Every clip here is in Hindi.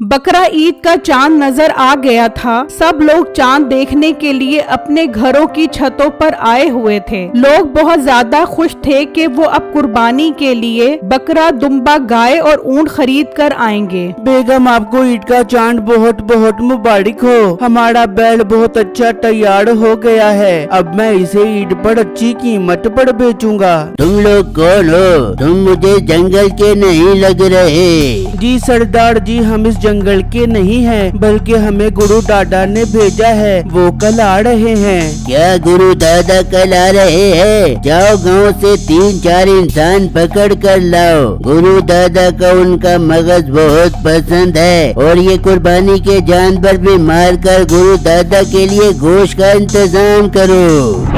बकरा ईद का चांद नजर आ गया था। सब लोग चांद देखने के लिए अपने घरों की छतों पर आए हुए थे। लोग बहुत ज्यादा खुश थे कि वो अब कुर्बानी के लिए बकरा, दुम्बा, गाय और ऊंट खरीद कर आएंगे। बेगम, आपको ईद का चांद बहुत बहुत मुबारक हो। हमारा बैल बहुत अच्छा तैयार हो गया है। अब मैं इसे ईद पर अच्छी कीमत पर बेचूंगा। तुम लोग कौन हो? तुम मुझे जंगल के नहीं लग रहे। जी सरदार जी, हम इस जंगल के नहीं हैं, बल्कि हमें गुरु दादा ने भेजा है। वो कल आ रहे हैं। क्या गुरु दादा कल आ रहे हैं? जाओ गांव से 3-4 इंसान पकड़ कर लाओ। गुरु दादा को उनका मगज बहुत पसंद है और ये कुर्बानी के जानवर भी मार कर गुरु दादा के लिए गोश्त का इंतजाम करो।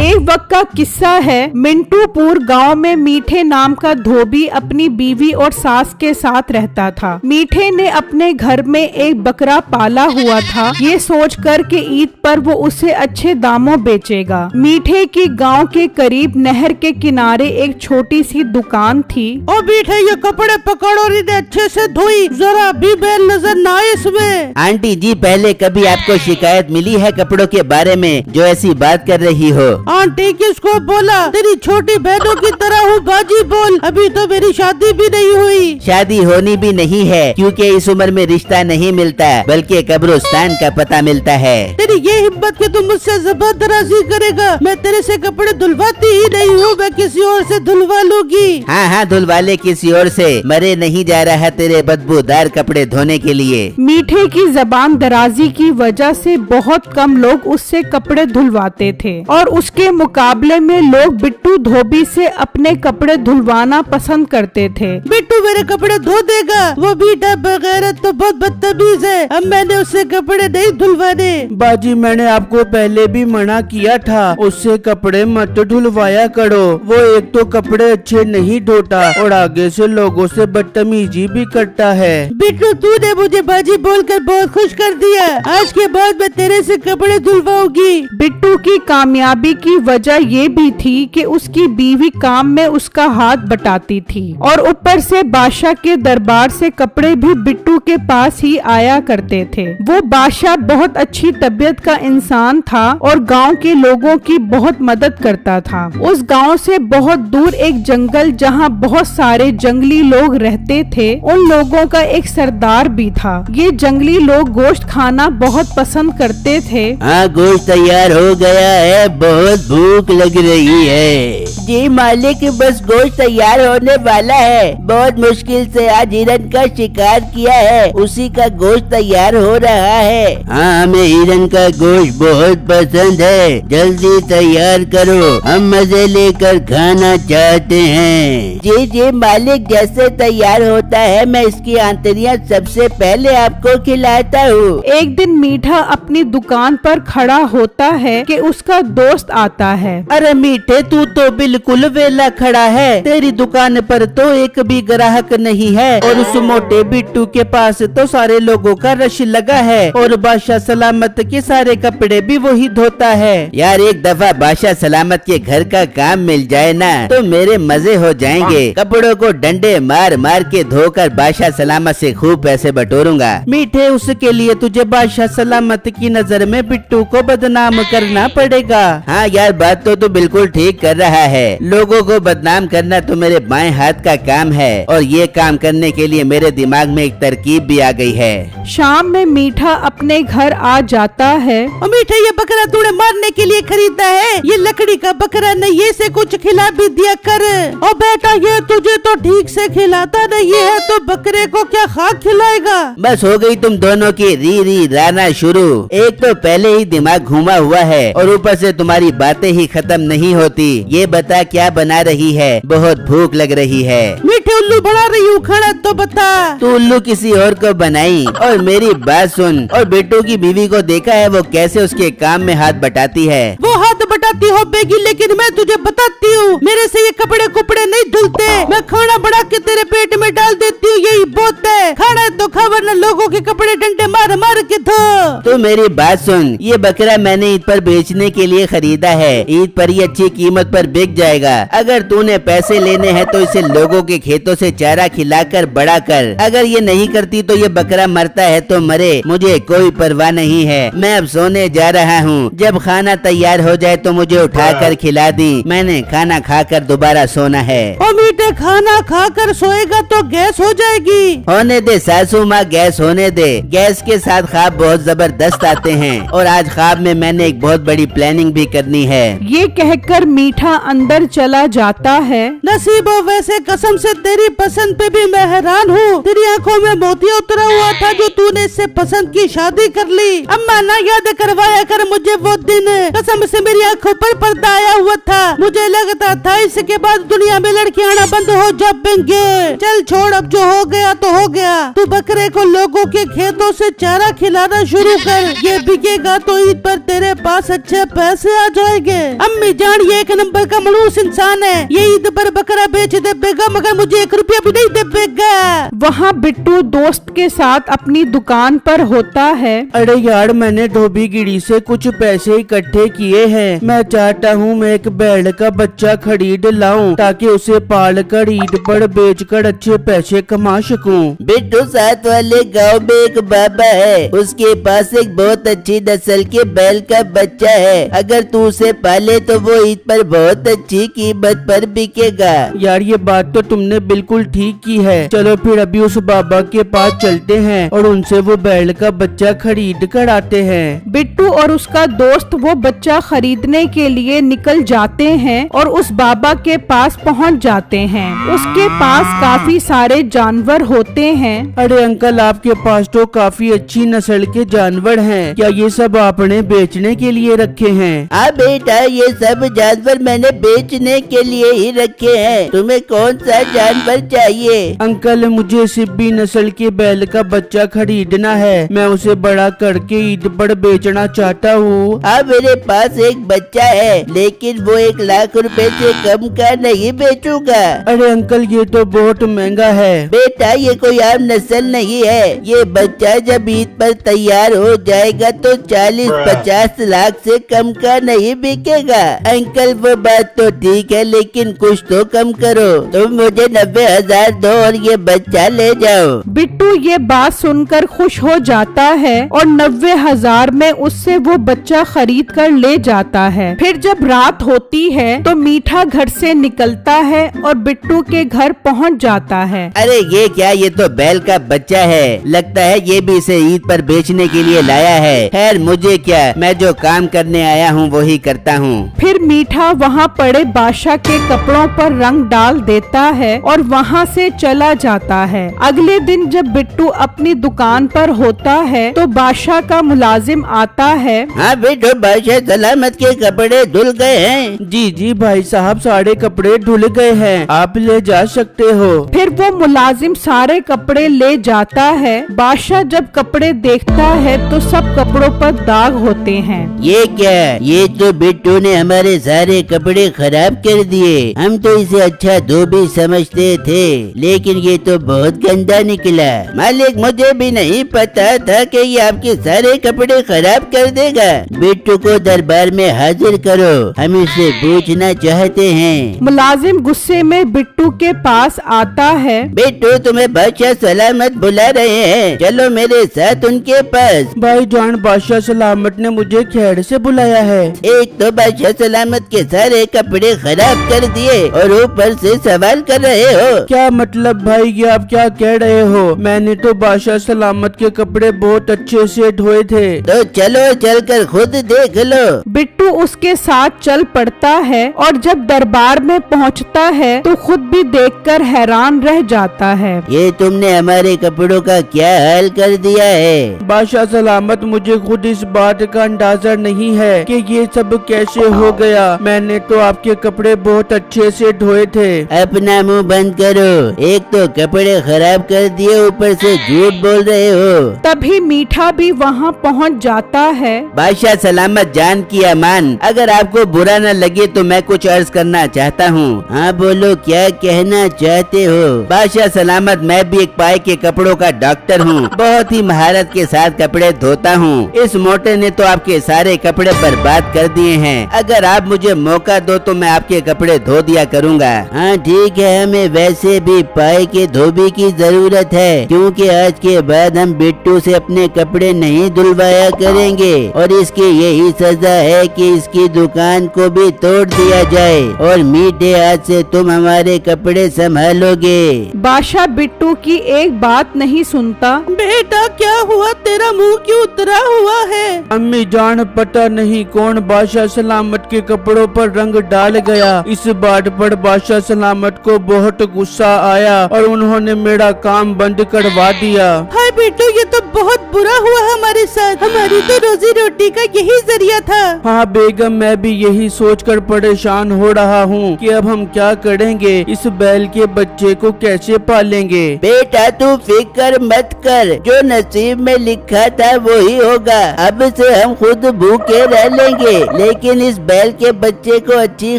एक वक्त का किस्सा है। मिंटूपुर गांव में मीठे नाम का धोबी अपनी बीवी और सास के साथ रहता था। मीठे ने अपने घर में एक बकरा पाला हुआ था, ये सोचकर कि ईद पर वो उसे अच्छे दामों बेचेगा। मीठे की गांव के करीब नहर के किनारे एक छोटी सी दुकान थी। ओ मीठे, ये कपड़े पकड़ और इन्हें अच्छे से धोई, जरा भी बैल नजर ना आए इसमें। आंटी जी, पहले कभी आपको शिकायत मिली है कपड़ों के बारे में जो ऐसी बात कर रही हो? आंटी किसको बोला? तेरी छोटी बहनों की तरह हूँ बाजी बोल। अभी तो मेरी शादी भी नहीं हुई। शादी होनी भी नहीं है, क्योंकि इस उम्र में रिश्ता नहीं मिलता बल्कि कब्रिस्तान का पता मिलता है। तेरी ये हिम्मत कि तुम मुझसे ज़बान दराजी करेगा? मैं तेरे से कपड़े धुलवाती ही नहीं हूँ, मैं किसी और से धुलवा लूंगी। हाँ हाँ, धुलवा ले किसी और से। मरे नहीं जा रहा तेरे बदबूदार कपड़े धोने के लिए। मीठे की जबान दराजी की वजह से बहुत कम लोग उससे कपड़े धुलवाते थे और उसके मुकाबले में लोग बिट्टू धोबी से अपने कपड़े धुलवाना पसंद करते थे। बिट्टू मेरे कपड़े धो देगा, वो बीटा बगैरत तो बहुत बदतमीज है। अब मैंने उससे कपड़े नहीं धुलवाने। बाजी, मैंने आपको पहले भी मना किया था, उससे कपड़े मत धुलवाया करो। वो एक तो कपड़े अच्छे नहीं धोता और आगे से लोगों से बदतमीजी भी करता है। बिट्टू, तूने मुझे बाजी बोलकर बहुत खुश कर दिया। आज के बाद मैं तेरे से कपड़े धुलवाऊंगी। बिट्टू की कामयाबी की वजह ये भी थी कि उसकी बीवी काम में उसका हाथ बटाती थी और ऊपर से बादशाह के दरबार से कपड़े भी बिट्टू के पास ही आया करते थे। वो बादशाह बहुत अच्छी तबीयत का इंसान था और गांव के लोगों की बहुत मदद करता था। उस गांव से बहुत दूर एक जंगल जहां बहुत सारे जंगली लोग रहते थे, उन लोगों का एक सरदार भी था। ये जंगली लोग गोश्त खाना बहुत पसंद करते थे। हाँ, गोश्त तैयार हो गया है, बहुत भूख लग रही है। जी मालिक, बस गोश्त तैयार होने वाला है। बहुत मुश्किल से आज हिरन का शिकार किया है, उसी का गोश्त तैयार हो रहा है। हाँ, हमें हिरन का गोश्त बहुत पसंद है, जल्दी तैयार करो, हम मजे लेकर खाना चाहते हैं। जी जी मालिक, जैसे तैयार होता है मैं इसकी आंतरियां सबसे पहले आपको खिलाता हूँ। एक दिन मीठा अपनी दुकान पर खड़ा होता है कि उसका दोस्त आता है। अरे मीठे, तू तो बिल्कुल वेला खड़ा है। तेरी दुकान पर तो एक भी ग्राहक नहीं है और उस मोटे बिट्टू के पास तो सारे लोगों का रश लगा है और बादशाह सलामत के सारे कपड़े भी वही धोता है। यार, एक दफा बादशाह सलामत के घर का काम मिल जाए ना तो मेरे मजे हो जाएंगे। कपड़ों को डंडे मार मार के धोकर बादशाह सलामत से खूब पैसे बटोरूंगा। मीठे, उसके लिए तुझे बादशाह सलामत की नजर में बिट्टू को बदनाम करना पड़ेगा। हाँ यार, बात तो बिल्कुल ठीक कर रहा है। लोगों को बदनाम करना तो मेरे बाएं हाथ का काम है और ये काम करने के लिए मेरे दिमाग में एक तरकीब भी आ गई है। शाम में मीठा अपने घर आ जाता है। मीठे, ये बकरा तूने मारने के लिए खरीदा है? ये लकड़ी का बकरा नहीं है, इसे कुछ खिला भी दिया कर। और बेटा, ये तुझे तो ठीक से खिलाता नहीं है तो बकरे को क्या खाक खिलाएगा? बस हो गई तुम दोनों की री री राना शुरू। एक तो पहले ही दिमाग घूमा हुआ है और ऊपर से तुम्हारी बातें ही खत्म नहीं होती। ये बता क्या बना रही है? बहुत भूख लग रही है। मीठे, उल्लू बना रही हूँ, खड़ा तो बता। तू उल्लू किसी और को बनाई। और मेरी बात सुन, और बिट्टू की बीवी को देखा है वो कैसे उसके काम में हाथ बटाती है? वो हाथ बटा बनाती हो बेगी, लेकिन मैं तुझे बताती हूँ मेरे से ये कपड़े कुपड़े नहीं धुलते। मैं खाना बना के तेरे पेट में डाल देती हूँ, यही बहुत है। खाना है तो खा, वरना लोगों के कपड़े डंडे मार मार के धो। तो मेरी बात सुन, ये बकरा मैंने ईद पर बेचने के लिए खरीदा है। ईद पर ये अच्छी कीमत पर बिक जाएगा। अगर तूने पैसे लेने हैं तो इसे लोगों के खेतों से चारा खिलाकर बड़ा कर। अगर ये नहीं करती तो ये बकरा मरता है तो मरे, मुझे कोई परवाह नहीं है। मैं अब सोने जा रहा हूँ। जब खाना तैयार हो जाए तो मुझे उठाकर खिला दी। मैंने खाना खाकर दोबारा सोना है। ओ मीठे, खाना खाकर सोएगा तो गैस हो जाएगी। होने दे सासू माँ, गैस होने दे। गैस के साथ ख्वाब बहुत जबरदस्त आते हैं और आज ख्वाब में मैंने एक बहुत बड़ी प्लानिंग भी करनी है। ये कहकर मीठा अंदर चला जाता है। नसीबो, वैसे कसम से तेरी पसंद पे भी मैं हैरान हूँ। तेरी आंखों में मोतिया उतरा हुआ था जो तूने इससे पसंद की शादी कर ली। अम्मा ना याद करवाया कर मुझे वो दिन, कसम से मेरी आंखों पर पर्दा आया हुआ था। मुझे लगता था इसके बाद दुनिया में लड़कियां आना बंद हो जाएंगे। चल छोड़, अब जो हो गया तो हो गया। तू बकरे को लोगों के खेतों से चारा खिलाना शुरू कर। ये बिकेगा तो ईद पर तेरे पास अच्छे पैसे आ जाएंगे। अम्मी जान, ये एक नंबर का मनूस इंसान है। ये ईद पर बकरा बेच देगा, मगर मुझे 1 रुपया भी नहीं देगा। वहाँ बिट्टू दोस्त के साथ अपनी दुकान पर होता है। अरे यार, मैंने धोबी गिरी से कुछ पैसे इकट्ठे किए हैं। मैं चाहता हूँ मैं एक बैल का बच्चा खरीद लाऊं ताकि उसे पाल कर ईद पर बेच कर अच्छे पैसे कमा सकूं। बिट्टू, साथ वाले गांव में एक बाबा है, उसके पास एक बहुत अच्छी नस्ल के बैल का बच्चा है। अगर तू उसे पाले तो वो ईद पर बहुत अच्छी कीमत पर बिकेगा। यार, ये बात तो तुमने बिल्कुल ठीक की है। चलो फिर अभी उस बाबा के पास चलते हैं और उनसे वो बैल का बच्चा खरीद कर आते हैं। बिट्टू और उसका दोस्त वो बच्चा खरीदने के लिए निकल जाते हैं और उस बाबा के पास पहुंच जाते हैं। उसके पास काफी सारे जानवर होते हैं। अरे अंकल, आपके पास तो काफी अच्छी नस्ल के जानवर हैं। क्या ये सब आपने बेचने के लिए रखे हैं? हाँ बेटा, ये सब जानवर मैंने बेचने के लिए ही रखे हैं। तुम्हें कौन सा जानवर चाहिए? अंकल, मुझे सिब्बी नस्ल के बैल का बच्चा खरीदना है। मैं उसे बड़ा करके ईद पर बेचना चाहता हूँ। हाँ, मेरे पास एक बच्चा है, लेकिन वो 1 लाख रुपए से कम का नहीं बेचूंगा। अरे अंकल, ये तो बहुत महंगा है। बेटा, ये कोई आम नस्ल नहीं है। ये बच्चा जब ईद पर तैयार हो जाएगा तो 40-50 लाख से कम का नहीं बिकेगा। अंकल, वो बात तो ठीक है, लेकिन कुछ तो कम करो। तुम मुझे 90,000 दो और ये बच्चा ले जाओ। बिट्टू ये बात सुनकर खुश हो जाता है और 90,000 में उससे वो बच्चा खरीद कर ले जाता है। फिर जब रात होती है तो मीठा घर से निकलता है और बिट्टू के घर पहुंच जाता है। अरे ये क्या, ये तो बैल का बच्चा है। लगता है ये भी इसे ईद पर बेचने के लिए लाया है। खैर मुझे क्या, मैं जो काम करने आया हूँ वही करता हूँ। फिर मीठा वहाँ पड़े बादशाह के कपड़ों पर रंग डाल देता है और वहाँ से चला जाता है। अगले दिन जब बिट्टू अपनी दुकान पर होता है तो बादशाह का मुलाजिम आता है। हाँ बेटो, बादशाह सलामत के कपड़े धुल गए हैं। जी भाई साहब, सारे कपड़े धुल गए हैं, आप ले जा सकते हो। फिर वो मुलाजिम सारे कपड़े ले जाता है। बादशाह जब कपड़े देखता है तो सब कपड़ों पर दाग होते हैं। ये क्या, ये तो बिट्टू ने हमारे सारे कपड़े खराब कर दिए। हम तो इसे अच्छा धोबी समझते थे, लेकिन ये तो बहुत गंदा निकला। मालिक, मुझे भी नहीं पता था कि ये आपके सारे कपड़े खराब कर देगा। बिट्टू को दरबार में हाजिर करो, हम इसे पूछना चाहते हैं। मुलाजिम गुस्से में बिट्टू के पास आता है। बिट्टू, तुम्हें बादशाह सलामत बुला रहे हैं, चलो मेरे साथ उनके पास। भाईजान, बादशाह सलामत ने मुझे खैर से बुलाया है। एक तो बादशाह सलामत के सारे कपड़े खराब कर दिए और ऊपर से सवाल कर रहे हो। क्या मतलब भाई, ये आप क्या कह रहे हो? मैंने तो बादशाह सलामत के कपड़े बहुत अच्छे से धोए थे। तो चलो, चलकर खुद देख लो। बिट्टू उसके साथ चल पड़ता है और जब दरबार में पहुंचता है तो खुद भी देखकर हैरान रह जाता है। ये तुमने हमारे कपड़ों का क्या हाल कर दिया है? बादशाह सलामत, मुझे खुद इस बात का अंदाजा नहीं है कि ये सब कैसे हो गया। मैंने तो आपके कपड़े बहुत अच्छे से धोए थे। अपना मुंह बंद करो, एक तो कपड़े खराब कर दिए, ऊपर से झूठ बोल रहे हो। तभी मीठा भी वहाँ पहुँच जाता है। बादशाह सलामत जान की अमान, अगर आपको बुरा न लगे तो मैं कुछ अर्ज करना चाहता हूँ। हाँ बोलो, क्या कहना चाहते हो? बादशाह सलामत, मैं भी एक पाए के कपड़ों का डॉक्टर हूँ। बहुत ही महारत के साथ कपड़े धोता हूँ। इस मोटे ने तो आपके सारे कपड़े बर्बाद कर दिए हैं। अगर आप मुझे मौका दो तो मैं आपके कपड़े धो दिया करूँगा। हाँ ठीक है, हमें वैसे भी पाए के धोबी की जरूरत है, क्योंकि आज के बाद हम बिट्टू से अपने कपड़े नहीं धुलवाया करेंगे और इसकी यही सजा है कि इसकी दुकान को भी तोड़ दिया जाए और मीठे हाथ से तुम हमारे कपड़े संभालोगे। बादशाह बिट्टू की एक बात नहीं सुनता। बेटा क्या हुआ, तेरा मुंह क्यों उतरा हुआ है? अम्मी जान, पता नहीं कौन बादशाह सलामत के कपड़ों पर रंग डाल गया। इस बात पर बादशाह सलामत को बहुत गुस्सा आया और उन्होंने मेरा काम बंद करवा दिया। हाय बेटू, ये तो बहुत बुरा हुआ हमारे साथ। हमारी तो रोजी रोटी का यही जरिया था। हाँ बेगम, मैं भी यही सोचकर परेशान हो रहा हूँ कि अब हम क्या करेंगे, इस बैल के बच्चे को कैसे पालेंगे। बेटा तू फिक्र मत कर, जो नसीब में लिखा था वही होगा। अब से हम खुद भूखे रह लेंगे, लेकिन इस बैल के बच्चे को अच्छी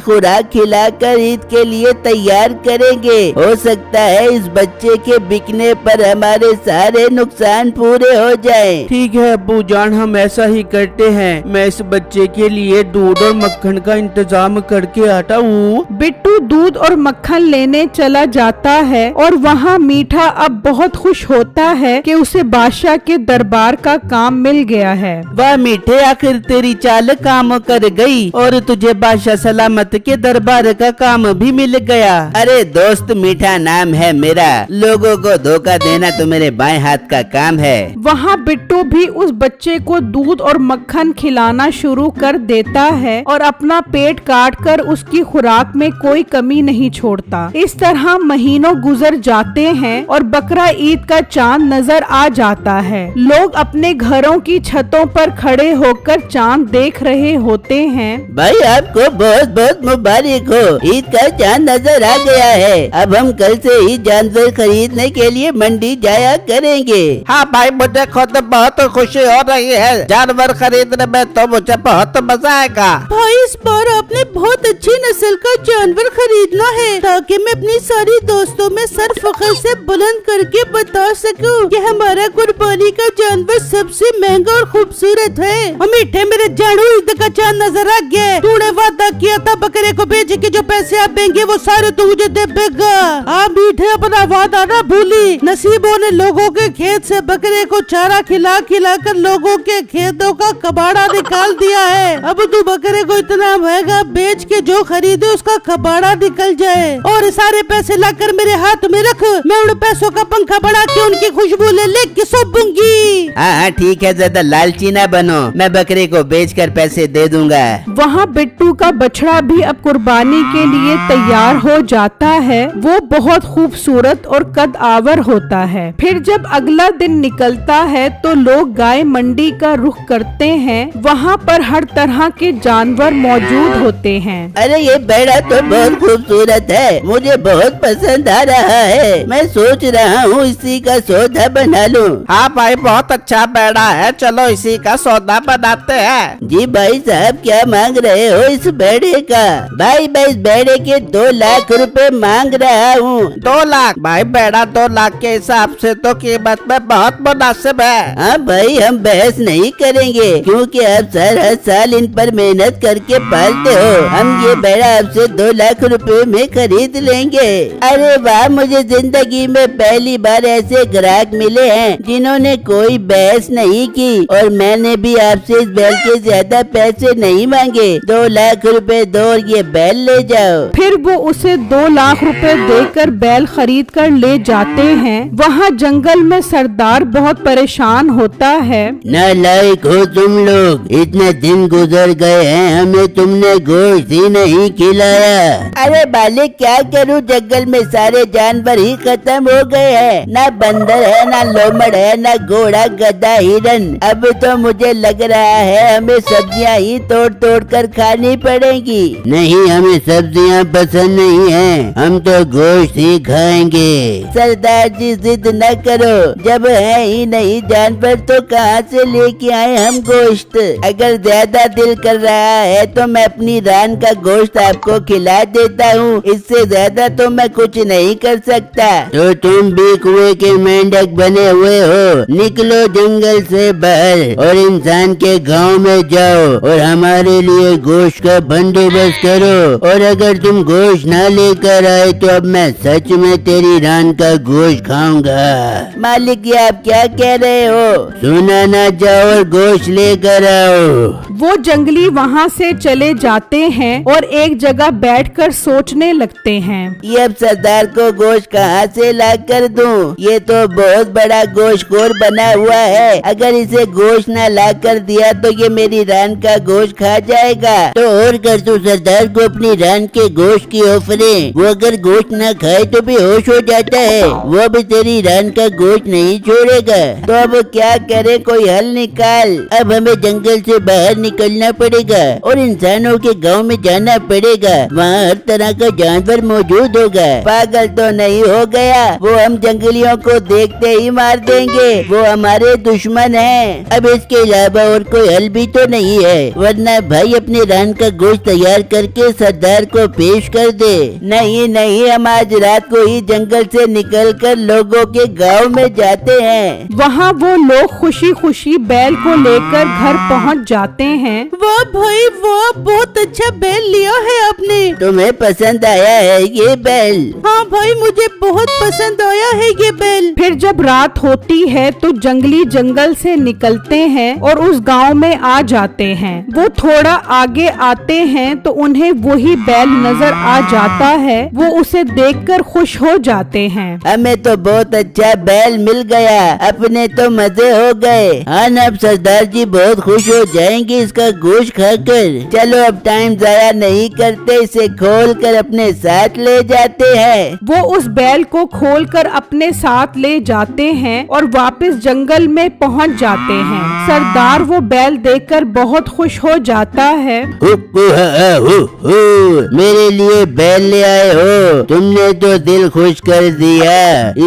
खुराक खिलाकर ईद के लिए तैयार करेंगे। हो सकता है इस बच्चे के बिकने पर हमारे सारे नुकसान पूरे हो जाएं। ठीक है अब्बू जान, हम ऐसा ही करते हैं। मैं इस बच्चे के लिए दूध और मक्खन का इंतजाम करके आता हूँ। बिट्टू दूध और मक्खन लेने चला जाता है और वहाँ मीठा अब बहुत खुश होता है कि उसे बादशाह के दरबार का काम मिल गया है। वाह मीठे, आखिर तेरी चाल काम कर गई और तुझे बादशाह सलामत के दरबार का काम भी मिल गया। अरे दोस्त, मीठा नाम है मेरा। लोगों को धोखा देना तो मेरे बाएं हाथ का काम है। वहाँ बिट्टू भी उस बच्चे को दूध और मक्खन खिलाना शुरू कर देता है और अपना पेट काट कर उसकी खुराक में कोई कमी नहीं छोड़ता। इस तरह महीनों गुजर जाते हैं और बकरा ईद का चांद नजर आ जाता है। लोग अपने घरों की छतों पर खड़े होकर चांद देख रहे होते हैं। भाई आपको बहुत बहुत मुबारक हो, ईद का चांद नजर आ गया है। अब हम कल से ही जानवर खरीदने के लिए मंडी जाया करेंगे। हाँ भाई, मुझे खुद बहुत खुशी हो रही है। जानवर खरीदने में तो मुझे बहुत मजा आएगा। भाई इस बार आपने बहुत अच्छी नस्ल का जानवर खरीदना है, ताकि मैं अपनी सारी दोस्तों में सर फख्र से बुलंद करके बता सकूं कि हमारा कुर्बानी का जानवर सबसे महंगा और खूबसूरत है। मीठे मेरे जानू, ईद का चांद नजर आ गया। तूने वादा किया था बकरे को बेच के जो पैसे आप देंगे वो सारे तू मुझे दे देगा। आप मीठे अपना वादा ना भूली। नसीबों ने लोगों के खेत से बकरे को चारा खिला खिला कर लोगों के खेतों का कबाड़ा निकाल दिया है। अब तू बकरे को इतना महंगा बेच के जो खरीदे उसका कबाड़ा निकल जाए और सारे पैसे लाकर मेरे हाथ में रख। मैं उन पैसों का पंखा बढ़ा के उनकी खुशबू ले लेके सोऊंगी। हाँ ठीक है, ज्यादा लालची ना बनो, मैं बकरे को बेचकर पैसे दे दूंगा। वहाँ बिट्टू का बछड़ा भी अब कुर्बानी के लिए तैयार हो जाता है। वो बहुत खूबसूरत और कद आवर होता है। फिर जब अगला दिन निकलता है तो लोग गाय मंडी का रुख करते हैं। वहाँ पर हर तरह के जानवर मौजूद होते हैं। अरे ये बैड़ा तो बहुत खूबसूरत है, मुझे बहुत पसंद आ रहा है। मैं सोच रहा हूँ इसी का सौदा बना लूँ। हाँ भाई, बहुत अच्छा बैड़ा है, चलो इसी का सौदा बनाते हैं। जी भाई साहब, क्या मांग रहे हो इस बैड़े का? भाई मैं इस बैड़े के 2 लाख रुपए मांग रहा हूँ। 2 लाख? भाई बैड़ा 2 लाख के हिसाब से तो कीमत में बहुत मुनासिब है। हाँ भाई, हम बहस नहीं करेंगे, क्योंकि आप हर साल इन पर मेहनत करके पालते हो। हम ये बैड़ा आपसे 2 लाख रुपए में खरीद लेंगे। अरे वाह, मुझे जिंदगी में पहली बार ऐसे ग्राहक मिले हैं जिन्होंने कोई बहस नहीं की, और मैंने भी आपसे इस बैल के ज्यादा पैसे नहीं मांगे। 2 लाख रुपए दो और ये बैल ले जाओ। फिर वो उसे 2 लाख रुपए देकर बैल खरीद कर ले जाते हैं। वहाँ जंगल में सरदार बहुत परेशान होता है। नालायक हो तुम लोग, इतने दिन गुजर गए हैं, हमें तुमने गोश्त ही नहीं खिलाया। अरे मालिक क्या करूं, जंगल में सारे जानवर ही खत्म हो गए हैं। ना बंदर है, ना लोमड़ है, ना घोड़ा, गधा, हिरन। अब तो मुझे लग रहा है हमें सब्जियां ही तोड़ तोड़ कर खानी पड़ेगी। नहीं, हमें सब्जियां पसंद नहीं है, हम तो गोश्त ही खाएंगे। सरदार जी जिद न करो, जब है ही नहीं जानवर तो कहाँ से लेके आए हम गोश्त। अगर ज्यादा दिल कर रहा है तो मैं अपनी रान का गोश्त आपको खिला देता हूँ, इससे ज्यादा तो मैं कुछ नहीं कर सकता। तो तुम भी कुएं के मेंढक बने हुए हो, निकलो जंगल से बाहर और इंसान के गांव में जाओ और हमारे लिए गोश्त का बंदोबस्त करो। और अगर तुम गोश्त ना लेकर आए तो अब मैं सच में तेरी रान का गोश्त खाऊंगा। मालिक ये आप क्या कह रहे हो? सुना ना, जाओ और गोश्त लेकर आओ। वो जंगली वहाँ से चले जाते हैं और एक जगह बैठकर सोचने लगते हैं। ये अब सरदार को गोश्त कहाँ से ला कर दूँ? ये तो बहुत बड़ा गोश्तखोर बना हुआ है। अगर इसे गोश्त न ला कर दिया तो ये मेरी रान का गोश्त खा जाएगा। तो और कर तू सरदार को अपनी रान के गोश्त की ऑफरें। वो अगर गोश्त न खाए तो बेहोश हो जाता है, वो भी तेरी रान का गोश्त नहीं छोड़ेगा। तो अब क्या करे, कोई हल निकाल। अब हमें जंगल से बाहर निकलना पड़ेगा और इंसानों के गांव में जाना पड़ेगा। वहाँ हर तरह का जानवर मौजूद होगा। पागल तो नहीं हो गया? वो हम जंगलियों को देखते ही मार देंगे, वो हमारे दुश्मन हैं। अब इसके अलावा और कोई हल भी तो नहीं है, वरना भाई अपने रान का गोश्त तैयार करके सरदार को पेश कर दे। नहीं नहीं, हम आज रात को ही जंगल से निकलकर लोगों के गांव में जाते हैं। वहाँ वो लोग खुशी खुशी बैल को लेकर घर पहुँच जाते हैं। वाह भाई वाह, बहुत अच्छा बैल लिया है आपने। तुम्हें पसंद आया है ये बैल? हाँ भाई, मुझे बहुत पसंद आया है ये बैल। फिर जब रात होती है तो जंगली जंगल से निकलते हैं और उस गांव में आ जाते हैं। वो थोड़ा आगे आते हैं तो उन्हें वही बैल नजर आ जाता है। वो उसे देखकर खुश हो जाते हैं। हमें तो बहुत अच्छा बैल मिल गया, अपने तो मजे हो गए। हाँ ना, अब सरदार जी बहुत खुश हो जाएंगे इसका गोश्त खाकर। चलो अब टाइम जाया नहीं करते, इसे खोल कर अपने साथ ले जाते हैं। वो उस बैल को खोलकर अपने साथ ले जाते हैं और वापस जंगल में पहुंच जाते हैं। सरदार वो बैल देखकर बहुत खुश हो जाता है। मेरे लिए बैल ले आए हो, तुमने तो दिल खुश कर दिया।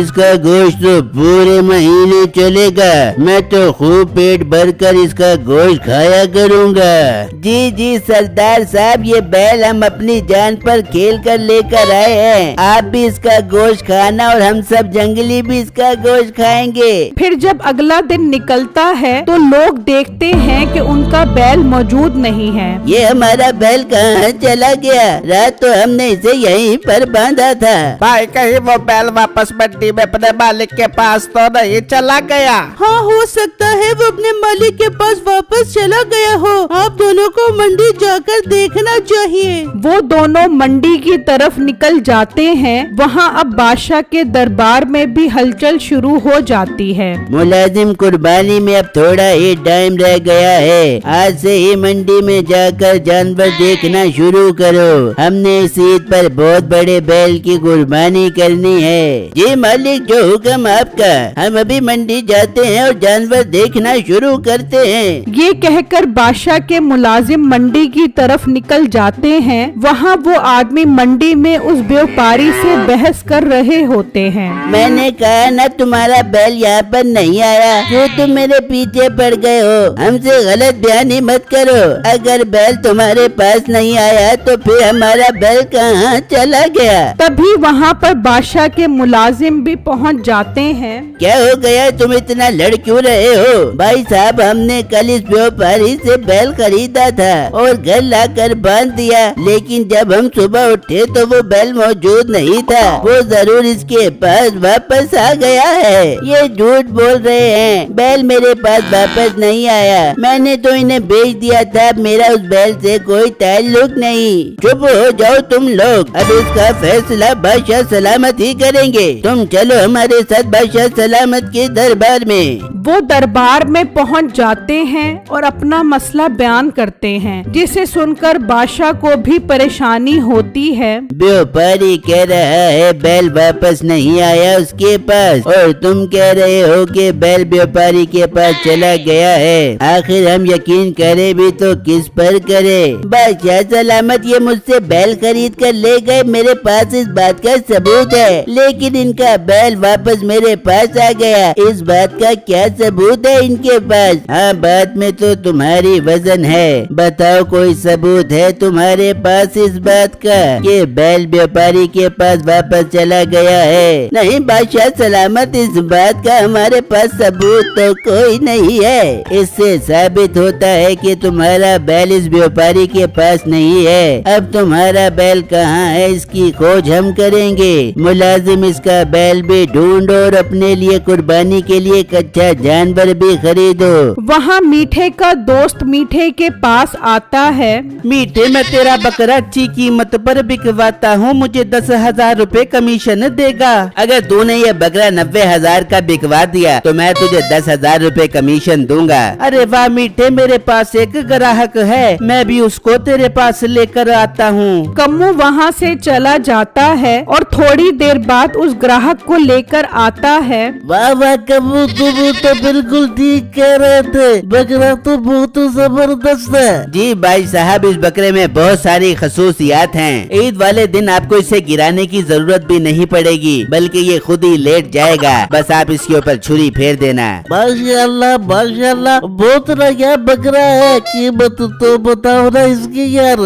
इसका गोश्त तो पूरे महीने चलेगा, मैं तो खूब पेट भरकर इसका गोश्त खाया करूँगा। जी जी सरदार साहब, ये बैल हम अपनी जान पर खेल कर लेकर आए हैं। आप भी इसका गोश्त खाना और हम सब जंगली भी इसका गोश्त खाएंगे। फिर जब अगला दिन निकलता है तो लोग देखते हैं कि उनका बैल मौजूद नहीं है। ये हमारा बैल कहाँ चला गया? रात तो हमने इसे यहीं पर बांधा था। भाई कहीं वो बैल वापस मंडी में अपने मालिक के पास तो नहीं चला गया? हाँ, हो सकता है वो अपने मालिक के पास वापस चला गया हो। आप दोनों को मंडी जाकर देखना चाहिए। वो दोनों मंडी की तरफ निकल जाते हैं। वहाँ अब बादशाह के दरबार में भी हलचल शुरू हो जाती है। मुलाजिम, कुर्बानी में अब थोड़ा ही टाइम रह गया है। आज से ही मंडी में जाकर जानवर देखना शुरू करो। हमने इस ईद पर बहुत बड़े बैल की कुर्बानी करनी है। जी मालिक, जो हुक्म आपका। हम अभी मंडी जाते हैं और जानवर देखना शुरू करते हैं। ये कहकर बादशाह के मुलाजिम मंडी की तरफ निकल जाते हैं। वहाँ वो आदमी मंडी में उस व्यापारी से बहस कर रहे होते हैं। मैंने कहा ना तुम्हारा बैल यहाँ पर नहीं आया, क्यों तुम मेरे पीछे पड़ गए हो? हमसे गलत बयानी मत करो। अगर बैल तुम्हारे पास नहीं आया तो फिर हमारा बैल कहाँ चला गया? तभी वहाँ पर बादशाह के मुलाजिम भी पहुँच जाते हैं। क्या हो गया, तुम इतना लड़ क्यों रहे हो? भाई साहब, हमने कल इस व्यापारी से बैल खरीदा था और घर लाकर बांध दिया, लेकिन जब हम सुबह उठे तो वो बैल मौजूद नहीं था। वो जरूर इसके पास वापस आ गया है। ये झूठ बोल रहे हैं, बैल मेरे पास वापस नहीं आया। मैंने तो इन्हें बेच दिया था, मेरा उस बैल से कोई ताल्लुक नहीं। चुप हो जाओ तुम लोग, अब इसका फैसला बादशाह सलामत ही करेंगे। तुम चलो हमारे साथ बादशाह सलामत के दरबार में। वो दरबार में पहुंच जाते हैं और अपना मसला बयान करते हैं, जिसे सुनकर बादशाह को भी परेशानी होती है। व्यापारी कह रहा है बैल वापस नहीं आया उसके पास, और तुम कह रहे हो कि बैल व्यापारी के पास चला गया है। आखिर हम यकीन करे भी तो किस पर करे? बादशाह सलामत, ये मुझसे बैल खरीद कर ले गए, मेरे पास इस बात का सबूत है, लेकिन इनका बैल वापस मेरे पास पास आ गया। इस बात का क्या सबूत है इनके पास? हाँ, बात में तो तुम्हारी वजन है। बताओ कोई सबूत है तुम्हारे पास इस बात का कि बैल व्यापारी के पास वापस चला गया है? नहीं बादशाह सलामत, इस बात का हमारे पास सबूत तो कोई नहीं है। इससे साबित होता है कि तुम्हारा बैल इस व्यापारी के पास नहीं है। अब तुम्हारा बैल कहाँ है इसकी खोज हम करेंगे। मुलाजिम इसका बैल भी ढूंढो और अपने लिए कुर्बानी के लिए एक अच्छा जानवर भी खरीदो। वहाँ मीठे का दोस्त मीठे के पास आता है। मीठे, मैं तेरा बकरा अच्छी कीमत पर बिकवाता हूँ, मुझे 10,000 रुपए कमीशन देगा। अगर तूने ये बकरा 90,000 का बिकवा दिया तो मैं तुझे 10,000 रुपए कमीशन दूंगा। अरे वाह मीठे, मेरे पास एक ग्राहक है, मैं भी उसको तेरे पास लेकर आता हूँ। कम्मू वहाँ से चला जाता है और थोड़ी देर बाद उस ग्राहक को लेकर आता है। वाह वाह कम्मू, तुम तो बिल्कुल ठीक कह रहे थे, बकरा तो बहुत जबरदस्त है। जी भाई साहब, इस बकरे में बहुत सारी खसूसियात हैं। ईद वाले दिन आपको इसे गिराने की जरूरत भी नहीं पड़ेगी, बल्कि ये खुद ही लेट जाएगा। बस आप इसके ऊपर छुरी फेर देना। माशाअल्लाह माशाअल्लाह, बहुत नया बकरा है। कीमत तो बताओ ना इसकी यार।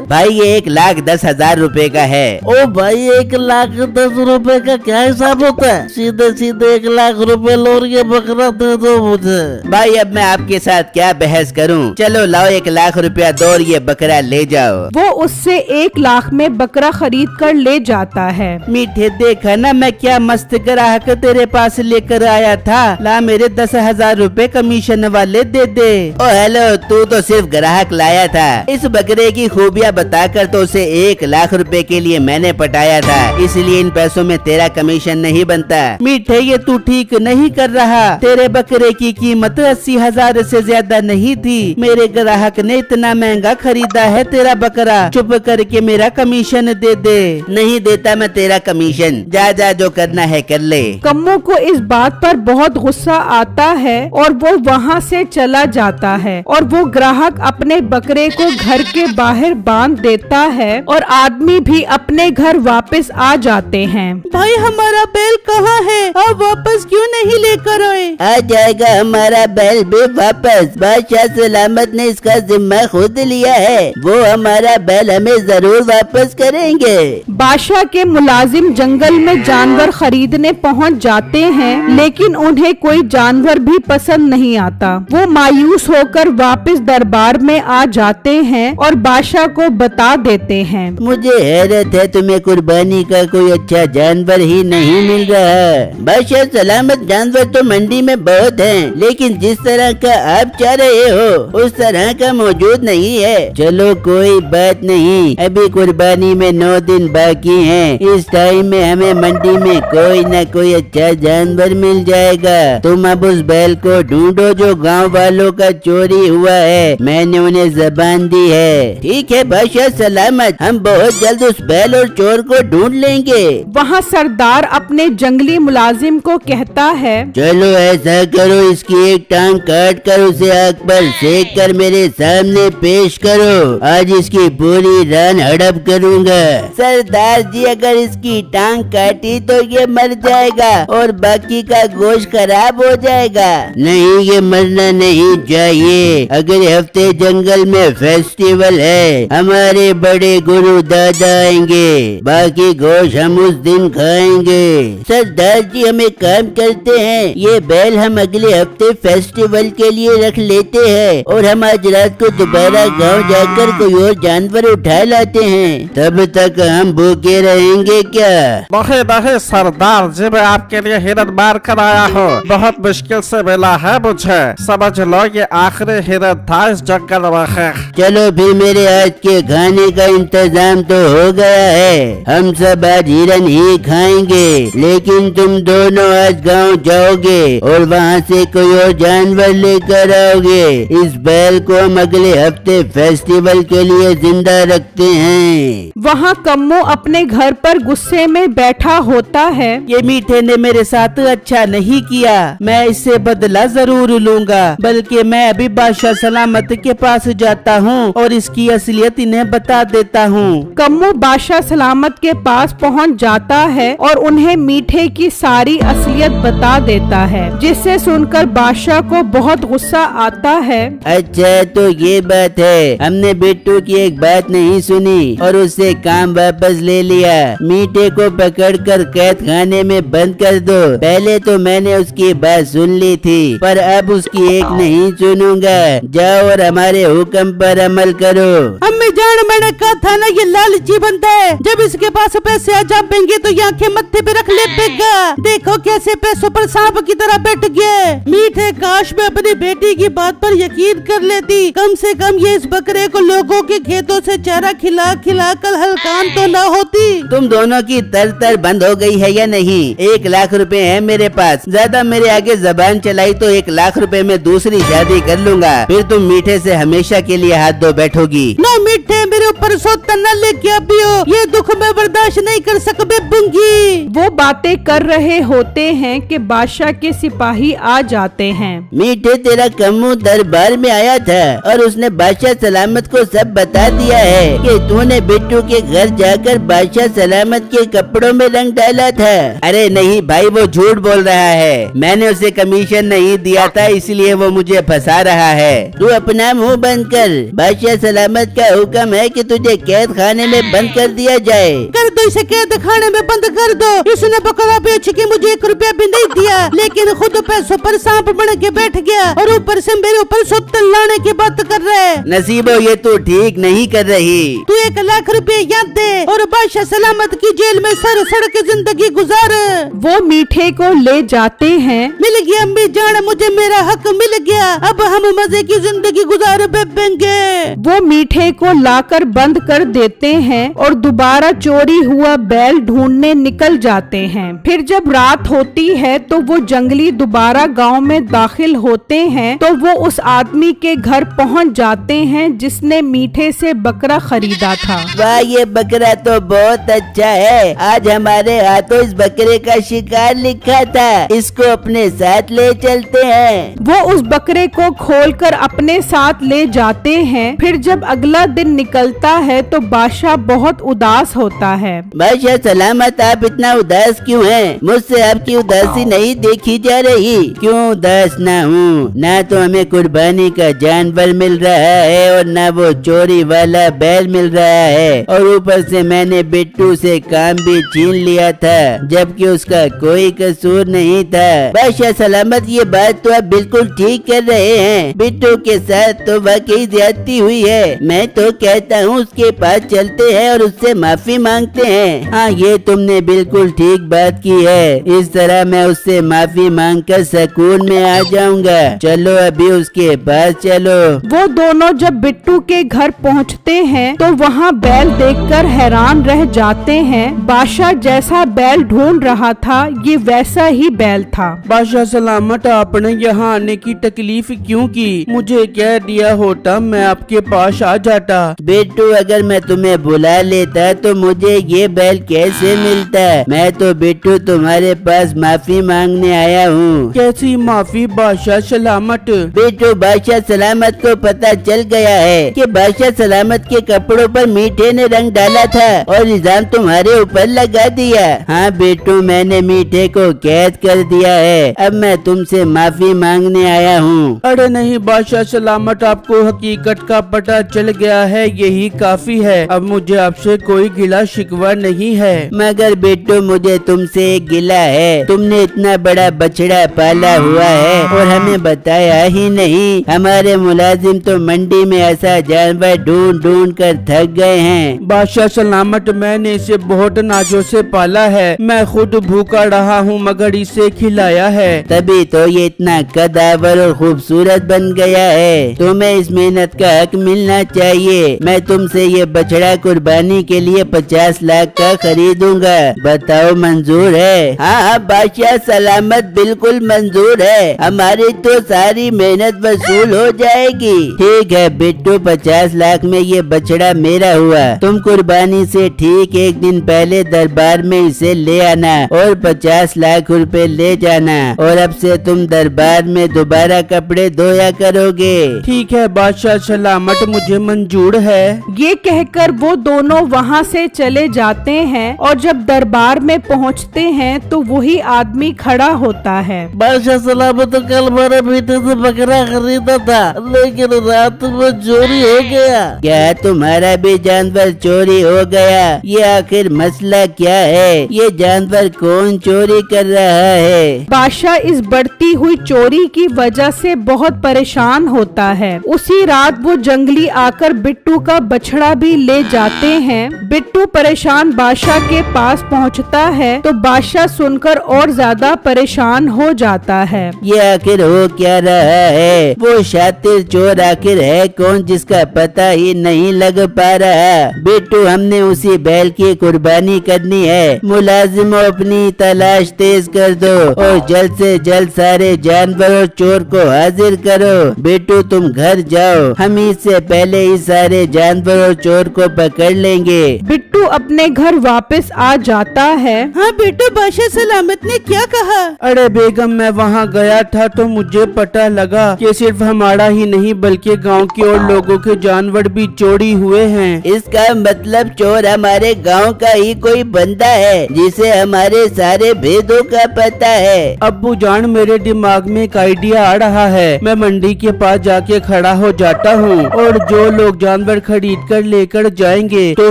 भाई ये 1,10,000 रुपए का है। ओ भाई, 1,10,000 रुपए का क्या हिसाब होता है? सीधे सीधे 1,00,000 रुपए लो और ये बकरा दे दो मुझे। भाई अब मैं आपके साथ क्या बहस करूं? चलो लाओ 1,00,000 रुपया दो और ये बकरा ले जाओ। वो उससे 1,00,000 में बकरा खरीद कर ले जाता है। मीठे, देखा ना मैं क्या मस्त ग्राहक तेरे पास लेकर आया था। ला मेरे 10,000 रुपए कमीशन वाले दे दे। ओ हेलो, तू तो सिर्फ ग्राहक लाया था। इस बकरे की खूबियाँ बताकर तो उसे 1,00,000 रुपए के लिए मैंने पटाया था, इसलिए इन पैसों में तेरा कमीशन नहीं बनता। मीठे, ये तू ठीक नहीं कर रहा। तेरे बकरे की कीमत 80,000 से ज्यादा नहीं थी। मेरे ग्राहक ने इतना महंगा खरीदा है तेरा बकरा। चुप करके मेरा कमीशन दे दे। नहीं देता मैं तेरा कमीशन। जा जा, जो करना है कर ले। कम्मू को इस बात पर बहुत गुस्सा आता है और वो वहाँ से चला जाता है और वो ग्राहक अपने बकरे को घर के बाहर बांध देता है और आदमी भी अपने घर वापस आ जाते हैं। भाई, हमारा बैल कहाँ है? आप वापस क्यों नहीं लेकर आए? आ जाएगा हमारा बैल भी वापस। बादशाह सलामत ने इसका जिम्मा खुद लिया है। वो हमारा बैल हमें जरूर वापस करेंगे। बादशाह के मुलाजिम जंगल में जानवर खरीदने पहुंच जाते हैं, लेकिन उन्हें कोई जानवर भी पसंद नहीं आता। वो मायूस होकर वापस दरबार में आ जाते हैं और बादशाह को बता देते हैं। मुझे हैरत है, तुम्हें कुर्बानी का कोई अच्छा जानवर ही नहीं मिल रहा। बादशाह सलामत, जानवर तो मंडी में बहुत हैं, लेकिन जिस तरह का आप चाह रहे हो उस तरह का मौजूद नहीं है। चलो कोई बात नहीं, अभी कुर्बानी में 9 दिन बाकी हैं। इस टाइम में हमें मंडी में कोई न कोई अच्छा जानवर मिल जाएगा। तुम अब उस बैल को ढूंढो जो गांव वालों का चोरी हुआ है। मैंने उन्हें जबान दी है। ठीक है बादशाह सलामत, हम बहुत जल्द उस बैल और चोर को ढूंढ लेंगे। वहाँ सरदार अपने जंगली मुलाजिम को कहता है, चलो ऐसा करो, इसकी एक टांग काट कर उसे आग पर सेक कर मेरे सामने पेश करो। आज इसकी पूरी रान हड़प करूंगा। सरदार जी, अगर इसकी टांग काटी तो ये मर जाएगा और बाकी का गोश्त खराब हो जाएगा। नहीं, ये मरना नहीं चाहिए। अगले हफ्ते जंगल में फेस्टिवल है, हमारे बड़े गुरु दादा आएंगे, बाकी गोश्त हम उस दिन खाएंगे। सरदार जी, हम एक काम करते हैं, ये बैल हम अगले हफ्ते फेस्टिवल के लिए रख लेते हैं और हम आज रात को दोबारा गांव जाकर कोई और जानवर उठा लाते हैं। तब तक हम भूखे रहेंगे क्या? नहीं नहीं सरदार जी, मैं आपके लिए हिरन मार कर आया हूँ। बहुत मुश्किल से मिला है मुझे। समझ लो ये आखिरी हिरन था इस जंगल में। चलो फिर मेरे आज के खाने का इंतजाम तो हो गया है। हम सब आज हिरन ही खाएंगे, लेकिन तुम दोनों आज गांव जाओगे और वहाँ से कोई और जानवर लेकर आओगे। इस बैल को हम अगले हफ्ते फेस्टिवल के लिए जिंदा रखते हैं। वहाँ कम्मू अपने घर पर गुस्से में बैठा होता है। ये मीठे ने मेरे साथ अच्छा नहीं किया, मैं इससे बदला जरूर लूंगा। बल्कि मैं अभी बादशाह सलामत के पास जाता हूँ और इसकी असलियत इन्हें बता देता हूँ। कम्मू बादशाह सलामत के पास पहुँच जाता है और उन्हें मीठे की सारी असलियत बता जला देता है, जिससे सुनकर बादशाह को बहुत गुस्सा आता है। अच्छा तो ये बात है, हमने बिट्टू की एक बात नहीं सुनी और उससे काम वापस ले लिया। मीठे को पकड़कर कैद खाने में बंद कर दो। पहले तो मैंने उसकी बात सुन ली थी, पर अब उसकी एक नहीं सुनूंगा। जाओ और हमारे हुक्म पर अमल करो। अम्मी जान, मैंने कहा था ना ये लालची बंदा है, जब इसके पास पैसे आ जाएंगे तो ये आंखें मत्थे पे रख लेगा। देखो कैसे पैसों पर सांप की तरह बैठ गया। मीठे, काश मैं अपनी बेटी की बात पर यकीन कर लेती। कम से कम ये इस बकरे को लोगों के खेतों से चारा खिला खिला कर हलकान तो ना होती। तुम दोनों की तर बंद हो गई है या नहीं? 1 लाख रुपए है मेरे पास, ज्यादा मेरे आगे जबान चलाई तो 1 लाख रुपए में दूसरी शादी कर लूंगा। फिर तुम मीठे से हमेशा के लिए हाथ धो बैठोगी। ना मीठे, मेरे ऊपर सोता न लेके अभी हो, ये दुख मैं बर्दाश्त नहीं कर सकती बुंगी। वो बातें कर रहे होते हैं कि बादशाह के सिपाही आ जाते हैं। मीठे, तेरा कम्मू दरबार में आया था और उसने बादशाह सलामत को सब बता दिया है कि तूने बिट्टू के घर जाकर बादशाह सलामत के कपड़ों में रंग डाला था। अरे नहीं भाई, वो झूठ बोल रहा है। मैंने उसे कमीशन नहीं दिया था, इसलिए वो मुझे फंसा रहा है। तू अपना मुंह बंद कर। बादशाह सलामत का हुक्म है कि तुझे कैद खाने में बंद कर दिया जाए। कर दो इसे, कैद खाने में बंद कर दो। इसने बकरा बेच के मुझे 1 रुपया भी नहीं दिया, लेकिन खुद पैसों पर सांप बन के बैठ गया और ऊपर से मेरे ऊपर सुत्तल लाने की बात कर रहा है। नसीबो, ये तू ठीक नहीं कर रही। तू 1 लाख रुपए याद दे और बादशाह सलामत की जेल में सड़ के जिंदगी गुजार। वो मीठे को ले जाते हैं। मिल गया अम्मी जान, मुझे मेरा हक मिल गया। अब हम मजे की जिंदगी गुजार बेबेंगे। वो मीठे को लाकर बंद कर देते हैं और दोबारा चोरी हुआ बैल ढूंढने निकल जाते हैं। फिर जब रात होती है तो वो जंगली दोबारा गांव में दाखिल होते हैं तो वो उस आदमी के घर पहुंच जाते हैं जिसने मीठे से बकरा खरीदा था। वाह, ये बकरा तो बहुत अच्छा है। आज हमारे हाथों इस बकरे का शिकार लिखा था, इसको अपने साथ ले चलते हैं। वो उस बकरे को खोलकर अपने साथ ले जाते हैं। फिर जब अगला दिन निकलता है तो बादशाह बहुत उदास होता है। बादशाह सलामत, आप इतना उदास क्यों हैं? मुझसे आपकी उदासी नहीं देखी जा रही। क्यों उदास ना हूँ? ना तो हमें कुर्बानी का जानवर मिल रहा है और ना वो चोरी वाला बैल मिल रहा है, और ऊपर से मैंने बिट्टू से काम भी छीन लिया था जबकि उसका कोई कसूर नहीं था। बादशाह सलामत, ये बात तो आप बिल्कुल ठीक कर रहे हैं। बिट्टू के साथ तो वाकई ज्यादती हुई है। मैं तो कहता हूँ उसके पास चलते हैं और उससे माफी मांगते हैं। हाँ, ये तुमने बिल्कुल ठीक बात की है। इस तरह मैं उससे माफी मांगकर सुकून में आ जाऊंगा। चलो अभी उसके पास चलो। वो दोनों जब बिट्टू के घर पहुंचते हैं तो वहाँ बैल देखकर हैरान रह जाते हैं। बादशाह जैसा बैल ढूंढ रहा था ये वैसा ही बैल था। बादशाह सलामत, आपने यहाँ आने की तकलीफ क्यों की? मुझे कह दिया होता मैं आपके पास आ जाता। बिट्टू, अगर मैं तुम्हें बुला लेता तो मुझे ये बैल कैसे मिलता? मैं तो बिट्टू तुम्हारे पास माफी मांगने आया हूँ। कैसी माफी बादशाह सलामत? बिट्टू, बादशाह सलामत को पता चल गया है कि बादशाह सलामत के कपड़ों पर मीठे ने रंग डाला था और इल्जाम तुम्हारे ऊपर लगा दिया। हाँ बिट्टू, मैंने मीठे को कैद कर दिया है। अब मैं तुमसे माफी मांगने आया हूँ। अरे नहीं बादशाह सलामत, आपको हकीकत का पता चल गया है, यही काफी है। अब मुझे आपसे कोई गिला शिकवा नहीं है। मगर बिट्टू, मुझे तुमसे एक गिला है। तुमने इतना बड़ा बछड़ा पाला हुआ है और हमें बताया ही नहीं। हमारे मुलाजिम तो मंडी में ऐसा जानवर ढूंढ ढूंढ कर थक गए हैं। बादशाह सलामत, मैंने इसे बहुत नाजों से पाला है। मैं खुद भूखा रहा हूँ मगर इसे खिलाया है, तभी तो ये इतना कदावर और खूबसूरत बन गया है। तुम्हें इस मेहनत का हक मिलना चाहिए। मैं तुमसे ये बछड़ा कुर्बानी के लिए 50 लाख का खरीदूंगा। बताओ, मंजूर है? हाँ बादशाह सलामत, बिल्कुल मंजूर है। हमारी तो सारी मेहनत वसूल हो जाएगी। ठीक है बिट्टू, 50 लाख में ये बछड़ा मेरा हुआ। तुम कुर्बानी से ठीक 1 दिन पहले दरबार में इसे ले आना और 50 लाख रुपए ले जाना, और अब से तुम दरबार में दोबारा कपड़े धोया करोगे। ठीक है बादशाह सलामत, मुझे मंजूर है। है। ये कहकर वो दोनों वहाँ से चले जाते हैं और जब दरबार में पहुँचते हैं तो वही आदमी खड़ा होता है। बादशाह सलामत, तो कल मेरे बेटे से बकरा खरीदा था, लेकिन रात में चोरी हो गया। क्या तुम्हारा भी जानवर चोरी हो गया? ये आखिर मसला क्या है? ये जानवर कौन चोरी कर रहा है? बादशाह इस बढ़ती हुई चोरी की वजह से बहुत परेशान होता है। उसी रात वो जंगली आकर बिट्टू का बछड़ा भी ले जाते हैं। बिट्टू परेशान बादशाह के पास पहुंचता है तो बादशाह सुनकर और ज्यादा परेशान हो जाता है। ये आखिर हो क्या रहा है? वो शातिर चोर आखिर है कौन जिसका पता ही नहीं लग पा रहा? बिट्टू, हमने उसी बैल की कुर्बानी करनी है। मुलाजिमों, अपनी तलाश तेज कर दो और जल्द से जल्द सारे जानवर और चोर को हाजिर करो। बिट्टू, तुम घर जाओ, हम इससे पहले ही सारे जानवर और चोर को पकड़ लेंगे। बिट्टू अपने घर वापस आ जाता है। हाँ बेटा, बादशाह सलामत ने क्या कहा? अरे बेगम, मैं वहाँ गया था तो मुझे पता लगा कि सिर्फ हमारा ही नहीं बल्कि गांव के और लोगों के जानवर भी चोरी हुए हैं। इसका मतलब चोर हमारे गांव का ही कोई बंदा है जिसे हमारे सारे भेदों का पता है। अब्बू जान, मेरे दिमाग में एक आइडिया आ रहा है। मैं मंडी के पास जाके खड़ा हो जाता हूँ और जो लोग जानवर खरीद कर लेकर जाएंगे तो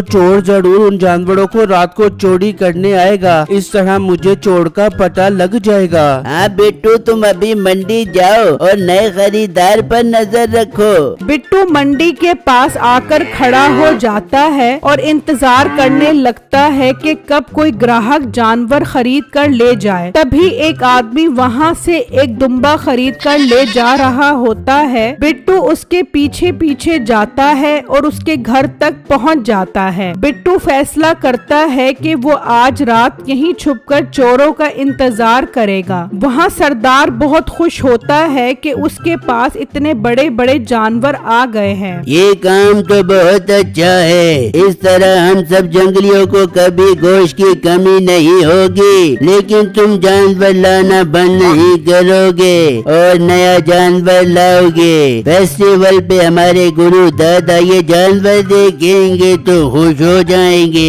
चोर जरूर उन जानवरों को रात को चोरी करने आएगा। इस तरह मुझे चोर का पता लग जाएगा। हाँ बिट्टू, तुम अभी मंडी जाओ और नए खरीदार पर नजर रखो। बिट्टू मंडी के पास आकर खड़ा हो जाता है और इंतजार करने लगता है कि कब कोई ग्राहक जानवर खरीद कर ले जाए। तभी एक आदमी वहाँ से एक दुम्बा खरीद कर ले जा रहा होता है। बिट्टू उसके पीछे पीछे जाता है और उसके घर तक पहुँच जाता है। बिट्टू फैसला करता है कि वो आज रात यहीं छुपकर चोरों का इंतजार करेगा। वहाँ सरदार बहुत खुश होता है कि उसके पास इतने बड़े बड़े जानवर आ गए हैं। ये काम तो बहुत अच्छा है। इस तरह हम सब जंगलियों को कभी गोश्त की कमी नहीं होगी। लेकिन तुम जानवर लाना बंद नहीं करोगे और नया जानवर लाओगे। फेस्टिवल पे हमारे गुरु दादा ये जानवर देखेंगे तो खुश हो जाएंगे।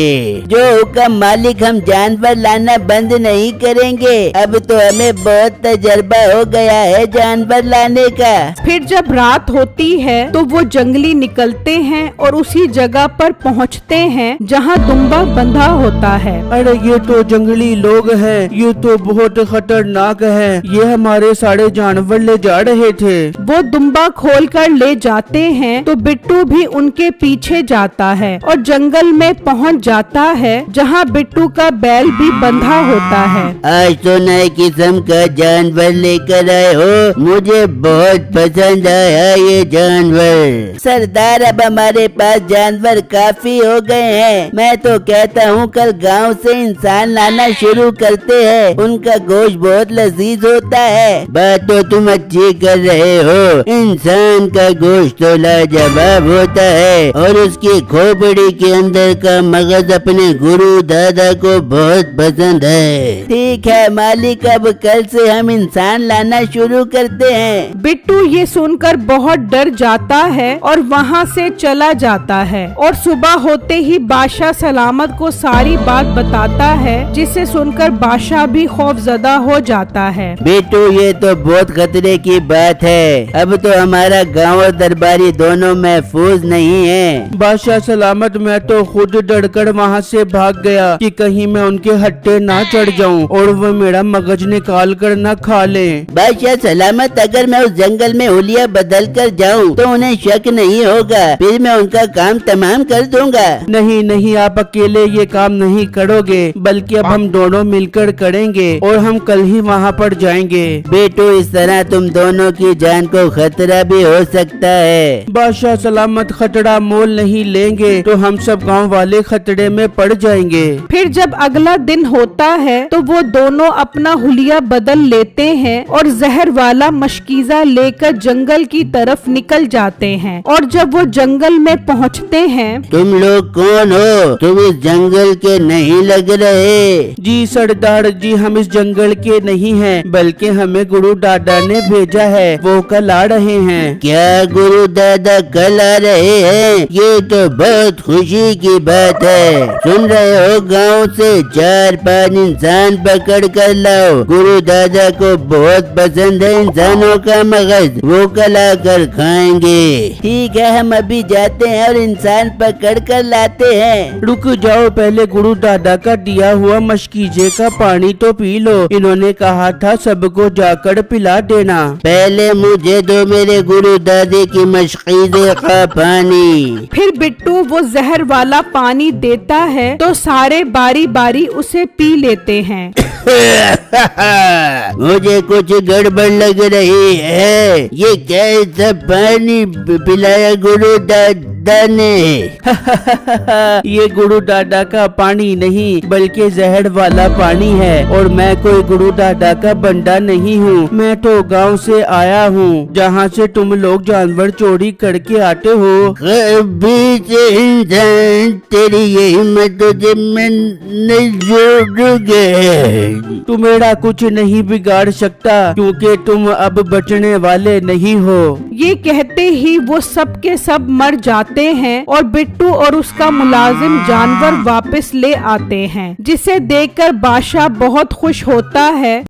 जो हुक्म मालिक, हम जानवर लाना बंद नहीं करेंगे। अब तो हमें बहुत तजर्बा हो गया है जानवर लाने का। फिर जब रात होती है तो वो जंगली निकलते हैं और उसी जगह पर पहुंचते हैं जहां दुम्बा बंधा होता है। अरे ये तो जंगली लोग हैं, ये तो बहुत खतरनाक है। ये हमारे सारे जानवर ले जा रहे थे। वो दुम्बा खोल कर ले जाते हैं तो बिट्टू भी उनके पीछे जाता है और जंगल में पहुंच जाता है जहां बिट्टू का बैल भी बंधा होता है। आज तो नए किस्म का जानवर लेकर आए हो, मुझे बहुत पसंद आया ये जानवर। सरदार, अब हमारे पास जानवर काफी हो गए हैं। मैं तो कहता हूँ कल गांव से इंसान लाना शुरू करते हैं। उनका गोश्त बहुत लजीज होता है। बात तो तुम अच्छी कर रहे हो। इंसान का गोश्त तो लाजवाब होता है और उसकी खोपड़ी के अंदर का मगज अपने गुरु दादा को बहुत पसंद है। ठीक है मालिक, अब कल से हम इंसान लाना शुरू करते हैं। बिट्टू ये सुनकर बहुत डर जाता है और वहाँ से चला जाता है और सुबह होते ही बादशाह सलामत को सारी बात बताता है, जिसे सुनकर बादशाह भी खौफजदा हो जाता है। बिट्टू, ये तो बहुत खतरे की बात है। अब तो हमारा गांव और दरबारी दोनों महफूज नहीं है। बादशाह सलामत, मैं तो खुद डरकर वहाँ से भाग गया कि कहीं मैं उनके हट्टे ना चढ़ जाऊँ और वो मेरा मगज निकाल कर न खा ले। बादशाह सलामत, अगर मैं उस जंगल में हुलिया बदल कर जाऊँ तो उन्हें शक नहीं होगा। फिर मैं उनका काम तमाम कर दूंगा। नहीं नहीं, आप अकेले ये काम नहीं करोगे, बल्कि अब हम दोनों मिलकर करेंगे और हम कल ही वहाँ पर जाएंगे। बेटू, इस तरह तुम दोनों की जान को खतरा भी हो सकता है। बादशाह सलामत, खतरा मोल नहीं लेंगे तो हम सब गांव वाले खतरे में पड़ जाएंगे। फिर जब अगला दिन होता है तो वो दोनों अपना हुलिया बदल लेते हैं और जहर वाला मशकीजा लेकर जंगल की तरफ निकल जाते हैं। और जब वो जंगल में पहुंचते हैं, तुम लोग कौन हो? तुम इस जंगल के नहीं लग रहे। जी सरदार जी, हम इस जंगल के नहीं हैं, बल्कि हमें गुरु दादा ने भेजा है। वो कल आ रहे हैं। क्या गुरु दादा कल आ रहे हैं, ये तो बहुत खुशी की बात है। सुन रहे हो, गांव से 4-5 इंसान पकड़ कर लाओ। गुरु दादा को बहुत पसंद है इंसानों का मगज, वो कला कर खाएंगे। ठीक है, हम अभी जाते हैं और इंसान पकड़ कर लाते हैं। रुक जाओ, पहले गुरु दादा का दिया हुआ मशकीजे का पानी तो पी लो। इन्होंने कहा था सबको जाकर पिला देना। पहले मुझे दो मेरे गुरु दादी की मशकीजे का पानी। फिर बिट्टू वो जहर वाला पानी देता है तो सारे बारी बारी उसे पी लेते हैं। मुझे कुछ गड़बड़ लग रही है, ये कैसा पानी पिलाया गुरु दादा ने? ये गुरु दादा का पानी नहीं बल्कि जहर वाला पानी है। और मैं कोई गुरु दादा का बंदा नहीं हूँ, मैं तो गांव से आया हूँ जहाँ से तुम लोग जानवर चोरी करके आते हो। बीच इंसान तेरी ये हिम्मत तुझे मैं नहीं जोड़ूंगा। तू मेरा कुछ नहीं बिगाड़ सकता क्योंकि तुम अब बचने वाले नहीं हो। ये कहते ही वो सब के सब मर जाते हैं और बिट्टू और उसका मुलाजिम जानवर वापस ले आते हैं, जिसे देखकर बादशाह बहुत खुश होता है